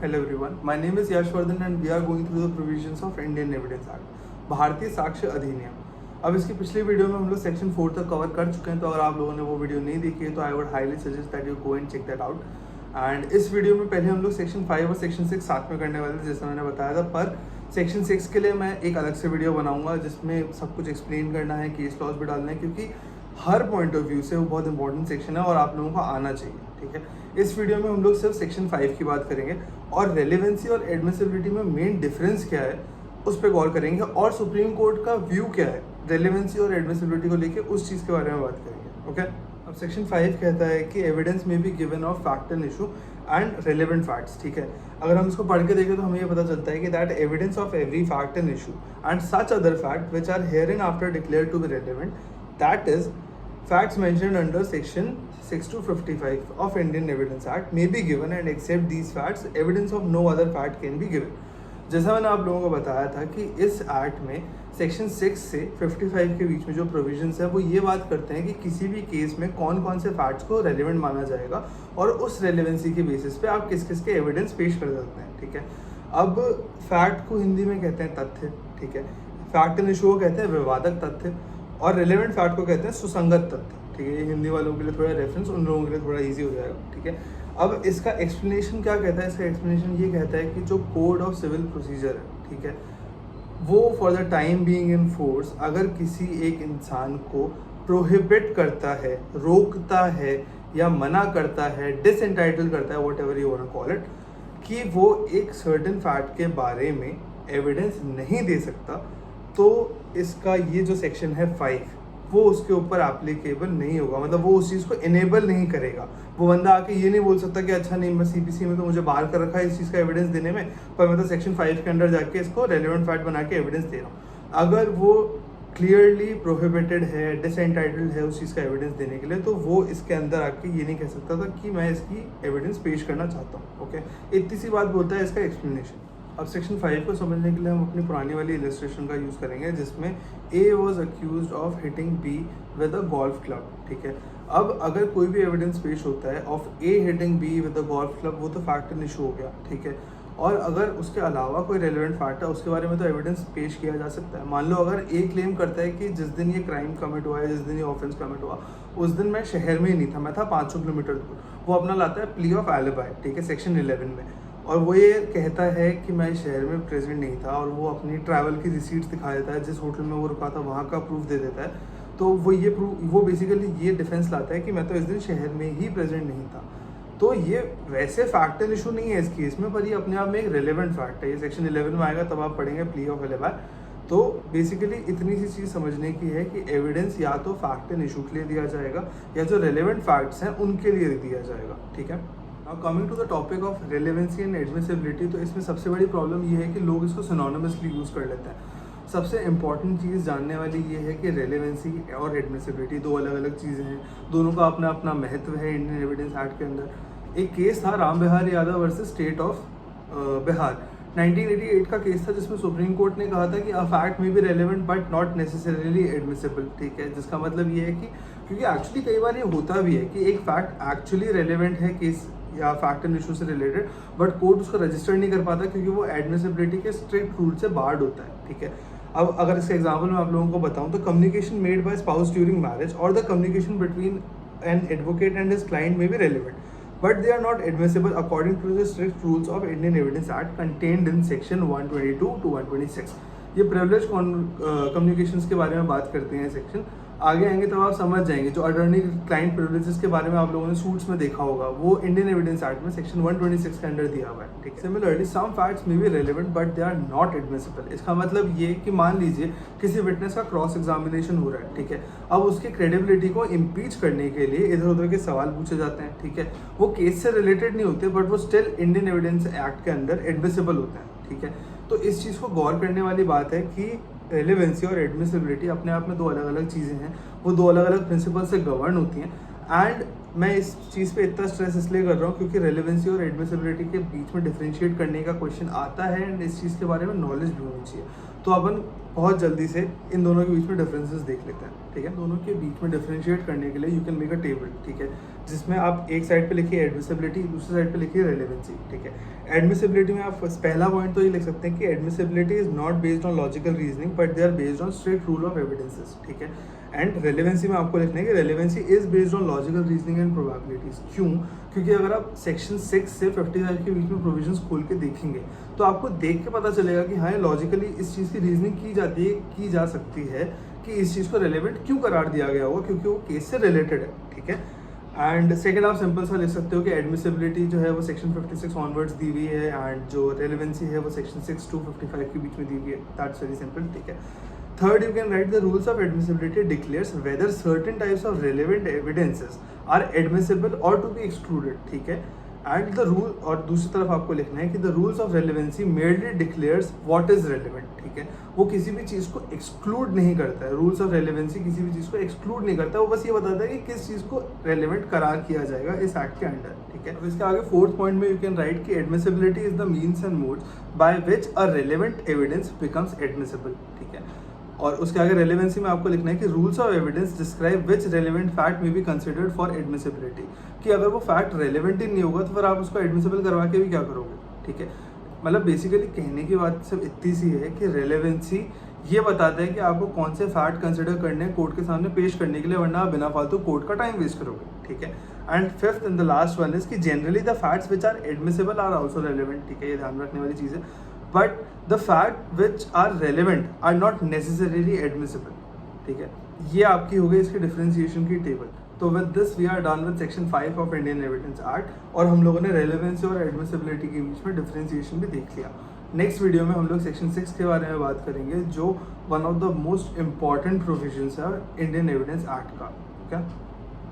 Hello everyone, my name is Yashwardhan and we are going through the provisions of Indian Evidence Act, भारतीय साक्ष्य अधिनियम। अब इसकी पिछली वीडियो में हम लोग सेक्शन 4 तक कवर कर चुके हैं, तो अगर आप लोगों ने वो वीडियो नहीं देखी है तो I would highly suggest that you go and check that out. And इस वीडियो में पहले हम लोग सेक्शन 5 और सेक्शन 6 साथ में करने वाले थे, जैसा मैंने बताया था, पर सेक्शन 6 के लिए मैं एक अलग से वीडियो बनाऊंगा जिसमें सब कुछ एक्सप्लेन करना है, केस लॉज भी डालना है, क्योंकि हर पॉइंट ऑफ व्यू से वो बहुत इंपॉर्टेंट सेक्शन है और आप लोगों को आना चाहिए। ठीक है, इस वीडियो में हम लोग सिर्फ सेक्शन 5 की बात करेंगे और रेलेवेंसी और एडमिसिबिलिटी में मेन डिफरेंस क्या है उस पर गौर करेंगे और सुप्रीम कोर्ट का व्यू क्या है रेलेवेंसी और एडमिसिबिलिटी को लेके उस चीज़ के बारे में बात करेंगे। ओके, अब सेक्शन 5 कहता है कि एविडेंस में be given of fact and issue and relevant facts. ठीक है, अगर हम इसको पढ़ के देखें तो हमें ये पता चलता है कि that evidence of every fact and issue and such other fact which are hereinafter declared to be relevant, that is facts mentioned under section 6 to 55 of Indian Evidence Act may be given and except these facts evidence of no other fact can be given। जैसा मैंने आप लोगों को बताया था कि इस act में सेक्शन 6 से 55 के बीच में जो प्रोविजंस है वो ये बात करते हैं कि किसी भी केस में कौन कौन से फैक्ट्स को रेलिवेंट माना जाएगा और उस रेलिवेंसी के बेसिस पे आप किस किस के एविडेंस पेश कर सकते हैं। ठीक है, अब फैक्ट को हिंदी में कहते हैं तथ्य। ठीक है, फैक्ट एंड इशू को कहते हैं विवादक तथ्य और रिलेवेंट फैक्ट को कहते हैं सुसंगत तथ्य। ठीक है, ये हिंदी वालों के लिए थोड़ा रेफरेंस, उन लोगों के लिए थोड़ा इजी हो जाएगा। ठीक है, अब इसका एक्सप्लेनेशन क्या कहता है? इसका एक्सप्लेनेशन ये कहता है कि जो कोड ऑफ सिविल प्रोसीजर है, ठीक है, वो for the time being in force अगर किसी एक इंसान को प्रोहिबिट करता है, रोकता है या मना करता है, डिसएंटाइटल करता है, whatever you want to call it, कि वो एक सर्टेन फैक्ट के बारे में एविडेंस नहीं दे सकता, तो इसका ये जो सेक्शन है 5 वो उसके ऊपर एप्लीकेबल नहीं होगा। मतलब वो उस चीज़ को इनेबल नहीं करेगा। वो बंदा आके ये नहीं बोल सकता कि अच्छा नहीं, मैं सीपीसी में तो मुझे बाहर कर रखा है इस चीज़ का एविडेंस देने में, पर मैं तो सेक्शन 5 के अंदर जाके इसको रेलेवेंट फैक्ट बना के एविडेंस दे रहा हूँ। अगर वो क्लियरली प्रोहिबिटेड है, डिसएंटाइटल्ड है उस चीज़ का एविडेंस देने के लिए, तो वो इसके अंदर आके ये नहीं कह सकता था कि मैं इसकी एविडेंस पेश करना चाहता हूँ। ओके, इतनी सी बात बोलता है इसका एक्सप्लेनेशन। अब सेक्शन 5 को समझने के लिए हम अपनी पुरानी वाली इलस्ट्रेशन का यूज़ करेंगे जिसमें A was accuse of hitting B with a golf club. ठीक है, अब अगर कोई भी एविडेंस पेश होता है of A hitting B with a golf club, वो तो फैक्ट एंड इशू हो गया। ठीक है, और अगर उसके अलावा कोई रेलेवेंट फैक्ट है उसके बारे में तो एविडेंस पेश किया जा सकता है। मान लो अगर ए क्लेम करता है कि जिस दिन ये क्राइम कमिट हुआ है, जिस दिन ये ऑफेंस कमिट हुआ, उस दिन मैं शहर में ही नहीं था, मैं था 500 किलोमीटर दूर, वो अपना लाता है प्ली ऑफ एलिबाई। ठीक है, सेक्शन 11 में, और वो ये कहता है कि मैं शहर में प्रेजेंट नहीं था और वो अपनी ट्रैवल की रिसीट्स दिखा देता है, जिस होटल में वो रुका था वहाँ का प्रूफ दे देता है। तो वो बेसिकली ये डिफेंस लाता है कि मैं तो इस दिन शहर में ही प्रेजेंट नहीं था। तो ये वैसे फैक्ट एंड इशू नहीं है इस केस में, पर ये अपने आप में एक रेलेवेंट फैक्ट है। ये सेक्शन 11 में आएगा, तब आप पढ़ेंगे प्ली ऑफ एलिबाई। तो बेसिकली इतनी सी चीज़ समझने की है कि एविडेंस या तो फैक्ट एंड इशू के लिए दिया जाएगा या जो रेलेवेंट फैक्ट्स हैं उनके लिए दिया जाएगा। ठीक है, now coming to the topic of relevancy and admissibility, तो इसमें सबसे बड़ी प्रॉब्लम ये है कि लोग इसको सिनोनिमसली यूज़ कर लेते हैं। सबसे इंपॉर्टेंट चीज़ जानने वाली ये है कि रेलेवेंसी और एडमिसिबिलिटी दो अलग अलग चीज़ें हैं, दोनों का अपना अपना महत्व है इंडियन एविडेंस एक्ट के अंदर। एक केस था Ram Bihar Yadav versus state of Bihar, 1988 का केस था, जिसमें सुप्रीम कोर्ट ने कहा था कि अ फैक्ट में भी relevant but not necessarily admissible. ठीक है, जिसका मतलब ये है कि क्योंकि एक्चुअली कई बार ये होता भी है कि एक फैक्ट एक्चुअली रेलेवेंट है केस या फैक्ट एंड इशू से रिलेटेड, बट कोर्ट उसको रजिस्टर नहीं कर पाता क्योंकि वो एडमिसिबिलिटी के स्ट्रिक्ट रूल से बार्ड होता है। ठीक है, अब अगर इसका एग्जांपल मैं आप लोगों को बताऊं तो communication made by spouse during marriage और the communication between an advocate and his client may be relevant, but they are not admissible according to the strict rules of Indian Evidence Act contained in section 122 to 126। ये privilege communications के बारे में बात करते हैं section. आगे आएंगे तब आप समझ जाएंगे। जो अटॉर्नी क्लाइंट प्रिविलेजेस के बारे में आप लोगों ने सूट्स में देखा होगा, वो इंडियन एविडेंस एक्ट में सेक्शन 126 के अंडर दिया हुआ है। ठीक है, similarly some facts may be relevant but they are not admissible. इसका मतलब ये कि मान लीजिए किसी विटनेस का क्रॉस एग्जामिनेशन हो रहा है। ठीक है, अब उसकी क्रेडिबिलिटी को इम्पीच करने के लिए इधर उधर के सवाल पूछे जाते हैं। ठीक है, वो केस से रिलेटेड नहीं होते बट वो स्टिल इंडियन एविडेंस एक्ट के अंदर एडमिसिबल होते हैं। ठीक है, तो इस चीज़ को गौर करने वाली बात है कि रेलेवेंसी और एडमिसिबिलिटी अपने आप में दो अलग अलग चीज़ें हैं, वो दो अलग अलग प्रिंसिपल से गवर्न होती हैं। एंड मैं इस चीज़ पे इतना स्ट्रेस इसलिए कर रहा हूँ क्योंकि रेलेवेंसी और एडमिसिबिलिटी के बीच में डिफरेंशिएट करने का क्वेश्चन आता है एंड इस चीज़ के बारे में नॉलेज भी होनी चाहिए। तो अपन बहुत जल्दी से इन दोनों के बीच में डिफरेंसेस देख लेते हैं, ठीक है। दोनों के बीच में डिफरेंशिएट करने के लिए you can make a table, ठीक है, जिसमें आप एक साइड पे लिखिए एडमिसिबिलिटी, दूसरी साइड पे लिखिए रेलेवेंसी, ठीक है। एडमिसिबिलिटी में आप पहला पॉइंट तो ये लिख सकते हैं कि admissibility is not based on logical reasoning but they are based on straight rule of evidences, ठीक है। एंड रेलेवेंसी में आपको लिखना है कि relevancy is based on logical reasoning and probabilities. क्यों? क्योंकि अगर आप सेक्शन 6 से 55 के बीच में प्रोविजंस खोल के देखेंगे तो आपको देख के पता चलेगा कि हाँ, लॉजिकली इस चीज़ की रीजनिंग की जा सकती है कि इस चीज़ को रेलेवेंट क्यों करार दिया गया होगा, क्योंकि वो केस से रिलेटेड है, ठीक है। एंड सेकेंड आप सिंपल सा लिख सकते हो कि एडमिसिबिलिटी जो है वो सेक्शन 56 ऑनवर्ड्स दी हुई है एंड जो रेलेवेंसी है वो सेक्शन 6 to 55 के बीच में दी हुई है। दैट्स वेरी सिंपल, ठीक है। Third, you can write the rules of admissibility declares whether certain types of relevant evidences are admissible or to be excluded, ठीक है। एंड द रूल, और दूसरी तरफ आपको लिखना है कि the rules of relevancy merely declares what is relevant, ठीक है। वो किसी भी चीज़ को एक्सक्लूड नहीं करता है। रूल्स ऑफ रेलेवेंसी किसी भी चीज़ को एक्सक्लूड नहीं करता है, वो बस ये बताता है कि किस चीज़ को रेलेवेंट करार किया जाएगा इस एक्ट के अंडर, ठीक है। अब इसके आगे फोर्थ पॉइंट में यू कैन राइट कि admissibility is the means and modes by which a relevant evidence becomes admissible, ठीक है। और उसके आगे रेलेवेंसी में आपको लिखना है कि rules of evidence describe which relevant fact में बी कंसिडर्ड फॉर एडमिसिबिलिटी, कि अगर वो फैक्ट रेलेवेंट ही नहीं होगा तो फिर आप उसको एडमिसिबल करवा के भी क्या करोगे, ठीक है। मतलब बेसिकली कहने की बात सिर्फ इतनी सी है कि रेलेवेंसी ये बताता है कि आपको कौन से फैक्ट कंसिडर करने हैं कोर्ट के सामने पेश करने के लिए, वरना आप बिना फालतू कोर्ट का टाइम वेस्ट करोगे, ठीक है। And fifth and the last one is कि generally the facts which are admissible are also relevant, ठीक है, ये ध्यान रखने वाली चीज़ है। But the fact which are relevant are not necessarily admissible, ठीक है। ये आपकी हो गई इसकी डिफरेंशिएशन की टेबल। तो with this we are done with section 5 of Indian evidence act, और हम लोगों ने रेलेवेंसी और एडमिसिबिलिटी के बीच में डिफरेंशिएशन भी देख लिया। नेक्स्ट वीडियो में हम लोग सेक्शन 6 के बारे में बात करेंगे, जो one of the most important provisions है इंडियन एविडेंस एक्ट का, ठीक है।